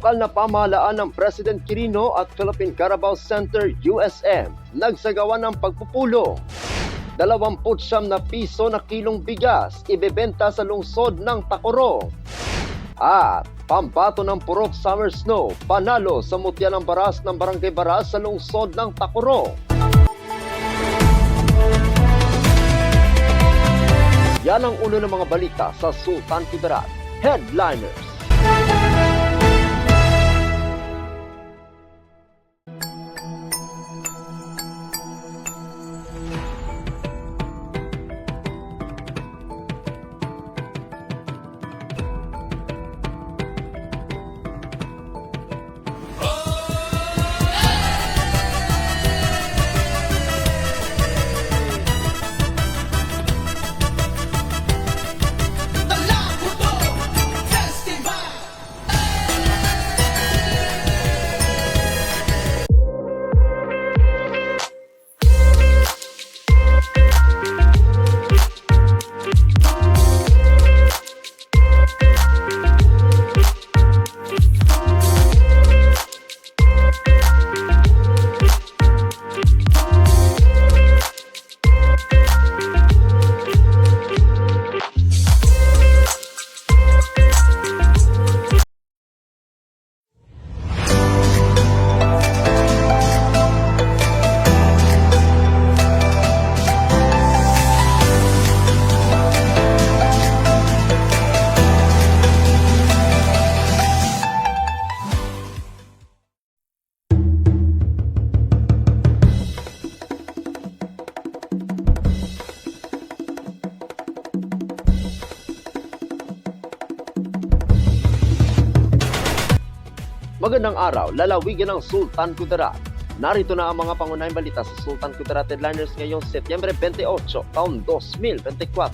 Lokal na pamahalaan ng President Quirino at Philippine Carabao Center USM nagsagawa ng pagpupulong. 29 na piso na kilong bigas ibebenta sa lungsod ng Tacorong. At pambato ng purok summer snow panalo sa mutya ng baras ng Barangay Baras sa lungsod ng Tacorong. Yan ang ulo ng mga balita sa Sultan Kudarat Headliners. Magandang araw, lalawigan ng Sultan Kudarat. Narito na ang mga pangunahing balita sa Sultan Kudarat Headliners ngayong Setyembre 28, taon 2024.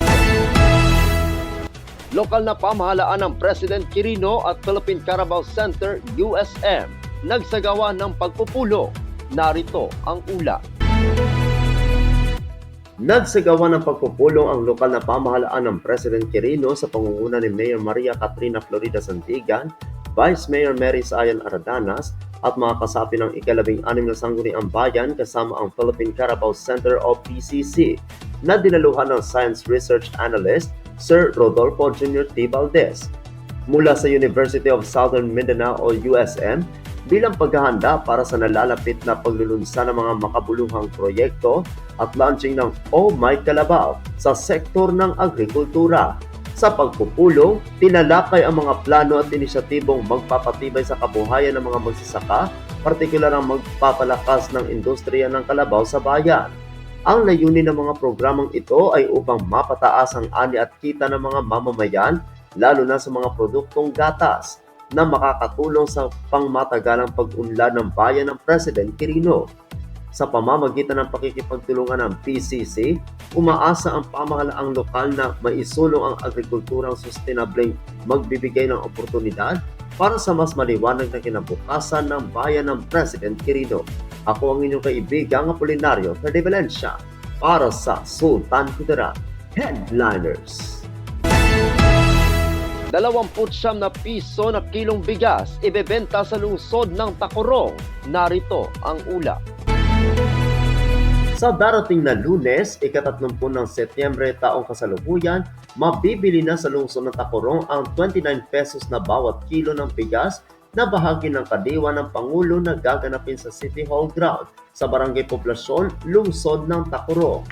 Lokal na pamahalaan ng President Quirino at Philippine Carabao Center USM nagsagawa ng pagpupulong. Narito ang ulat. Nagsagawa ng pagpupulong ang lokal na pamahalaan ng President Quirino sa pangunguna ni Mayor Maria Catrina Florida Santigan, Vice Mayor Mary Sayan Aradanas at mga kasapi ng ika-16 na sangguniang bayan kasama ang Philippine Carabao Center o PCC na dinaluhan ng Science Research Analyst Sir Rodolfo Jr. T. Valdez mula sa University of Southern Mindanao o USM bilang paghahanda para sa nalalapit na paglulunsa ng mga makabuluhang proyekto at launching ng Oh My Calabao sa sektor ng agrikultura. Sa pagpupulong, tinalakay ang mga plano at inisyatibong magpapatibay sa kabuhayan ng mga magsasaka, partikular ang magpapalakas ng industriya ng kalabaw sa bayan. Ang layunin ng mga programang ito ay upang mapataas ang ani at kita ng mga mamamayan, lalo na sa mga produktong gatas, na makakatulong sa pangmatagalang pag-unlad ng bayan ng President Quirino. Sa pamamagitan ng pakikipagtulungan ng PCC, umaasa ang pamahalaang lokal na maisulong ang agrikulturang sustainable magbibigay ng oportunidad para sa mas maliwanag na kinabukasan ng bayan ng President Quirino. Ako ang inyong kaibigang Apolinario Ferde Valencia para sa Sultan Kudarat Headliners. 29 na piso na kilong bigas ibebenta sa lungsod ng Tacorong. Narito ang ulat. Sa darating na Lunes, ika-30 ng Setyembre taong kasalukuyan, mabibili na sa lungsod ng Tacorong ang 29 pesos na bawat kilo ng bigas na bahagi ng kadiwa ng Pangulo na gaganapin sa City Hall Ground sa Barangay Poblasyon, lungsod ng Tacorong.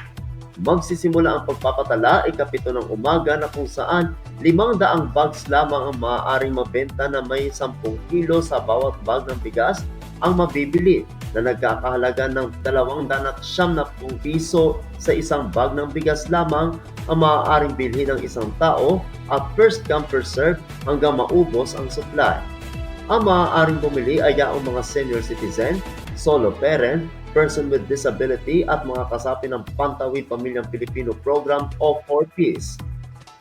Magsisimula ang pagpapatala ika-7 ng umaga na kung saan 500 bags lamang ang maaaring mabenta na may 10 kilo sa bawat bag ng bigas ang mabibili na nagkakahalaga ng 290 piso sa isang bag ng bigas lamang ang maaaring bilhin ng isang tao at first come first serve hanggang maubos ang supply. Ang maaaring bumili ay ang mga senior citizen, solo parent, person with disability at mga kasapi ng Pantawid Pamilyang Pilipino Program o 4Ps.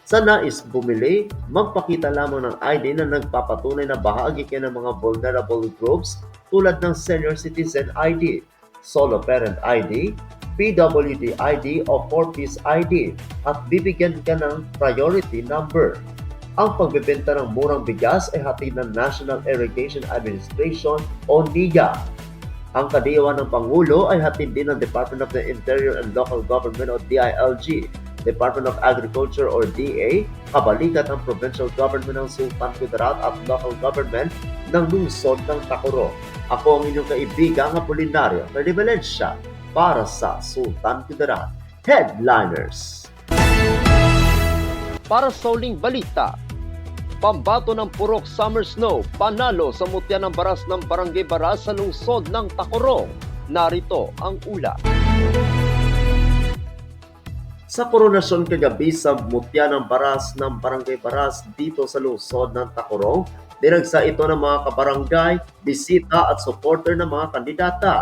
Sa nais bumili, magpakita lamang ng ID na nagpapatunay na bahagi kayo ng mga vulnerable groups tulad ng Senior Citizen ID, Solo Parent ID, PWD ID o 4Ps ID at bibigyan ka ng priority number. Ang pagbebenta ng murang bigas ay hatid ng National Irrigation Administration o NIA. Ang kadiwa ng Pangulo ay hatid din ng Department of the Interior and Local Government o DILG, Department of Agriculture or DA, kabalikat ang Provincial Government ng Sultan Kudarat at Local Government ng lungsod ng Tacoro. Ako ang inyong kaibigang Apolinario Ferdinand para sa Sultan Kudarat. Headliners. Para sa uling balita, pambato ng purok summer snow, panalo sa mutya ng baras ng Barangay Baras sa lungsod ng Tacoro. Narito ang ula. Sa koronasyon kagabi sa mutya ng baras ng Barangay Baras dito sa lungsod ng Tacoro, dinagsa ito ng mga kabarangay, bisita at supporter ng mga kandidata.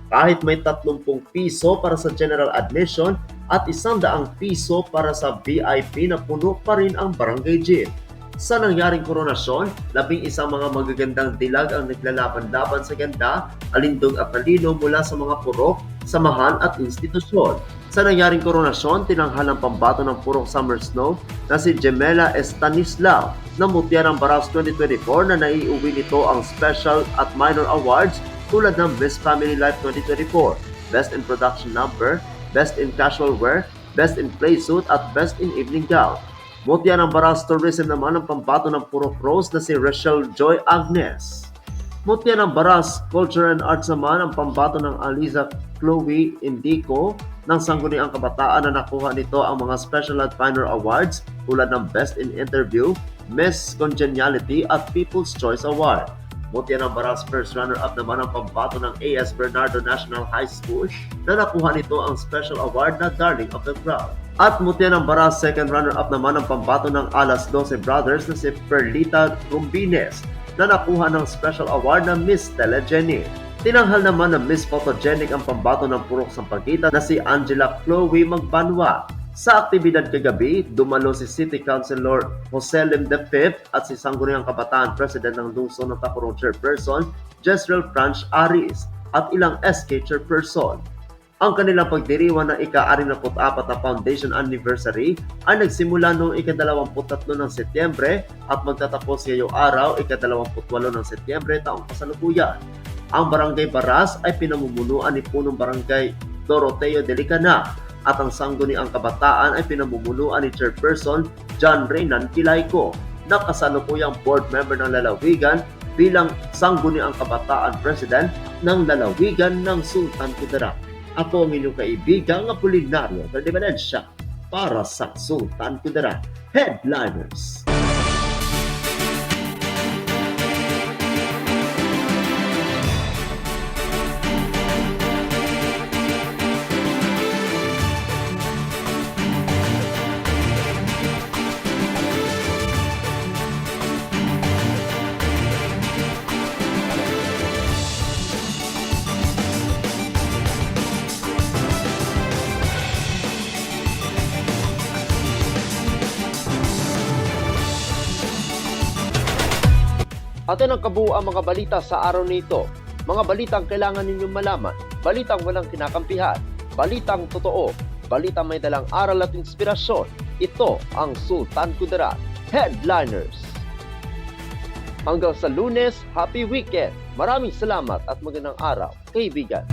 Kahit may 30 piso para sa general admission at 100 piso para sa VIP na puno pa rin ang barangay gym. Sa nangyaring koronasyon, 11 mga magagandang dilag ang naglalaban-laban sa ganda, alindog at talino mula sa mga purok, samahan at institusyon. Sa nangyaring koronasyon, tinanghal ang pambato ng purok summer snow na si Gemela Estanislao na mutya ng Baras 2024 na naiuwi nito ang special at minor awards tulad ng Miss Family Life 2024, Best in Production Number, Best in Casual Wear, Best in Play Suit at Best in Evening Gown. Mutya ng Baras Tourism naman ang pambato ng Purok Rose na si Rachel Joy Agnes. Mutya ng Baras Culture and Arts naman ang pambato ng Aliza Chloe Indico ng Sangguniang Kabataan na nakuha nito ang mga Special at Minor Awards tulad ng Best in Interview, Miss Congeniality at People's Choice Award. Mutya ng Baras First Runner-Up naman ang pambato ng A.S. Bernardo National High School na nakuha nito ang Special Award na Darling of the Crowd. At mutya ng Baras Second Runner-Up naman ang pambato ng Alas 12 Brothers na si Perlita Rumbines na nakuha ng Special Award na Miss Telegenic. Tinanghal naman ng Miss Photogenic ang pambato ng Purok Sampaguita na si Angela Chloe Magbanwa. Sa aktibidad kagabi, dumalo si City Councilor Jose Lim V at si Sangguniang Kabataan President ng Lungsod ng Tacoro Chairperson, Jezreel Franch Aris, at ilang SK Chairperson. Ang kanilang pagdiriwang ng ika-64 na Foundation Anniversary ay nagsimula noong ika-23 ng Setyembre at magtatapos ngayong araw, ika-28 ng Setyembre taong kasalukuyan. Ang Barangay Baras ay pinamumunuan ni Punong Barangay Doroteo Delicana at ang Sangguniang Kabataan ay pinamumunuan ni Chairperson John Reynan Kilayko na kasalukuyang board member ng Lalawigan bilang Sangguniang Kabataan President ng Lalawigan ng Sultan Kudarat. Ako ang inyong kaibigang Apolinario Ferdinand para sa Sultan Kudarat. Headliners. Atin ang kabuuan mga balita sa araw nito. Mga balitang kailangan ninyong malaman, balitang walang kinakampihan, balitang totoo, balitang may dalang aral at inspirasyon. Ito ang Sultan Kudarat Headliners. Hanggang sa Lunes, happy weekend. Maraming salamat at magandang araw, kaibigan.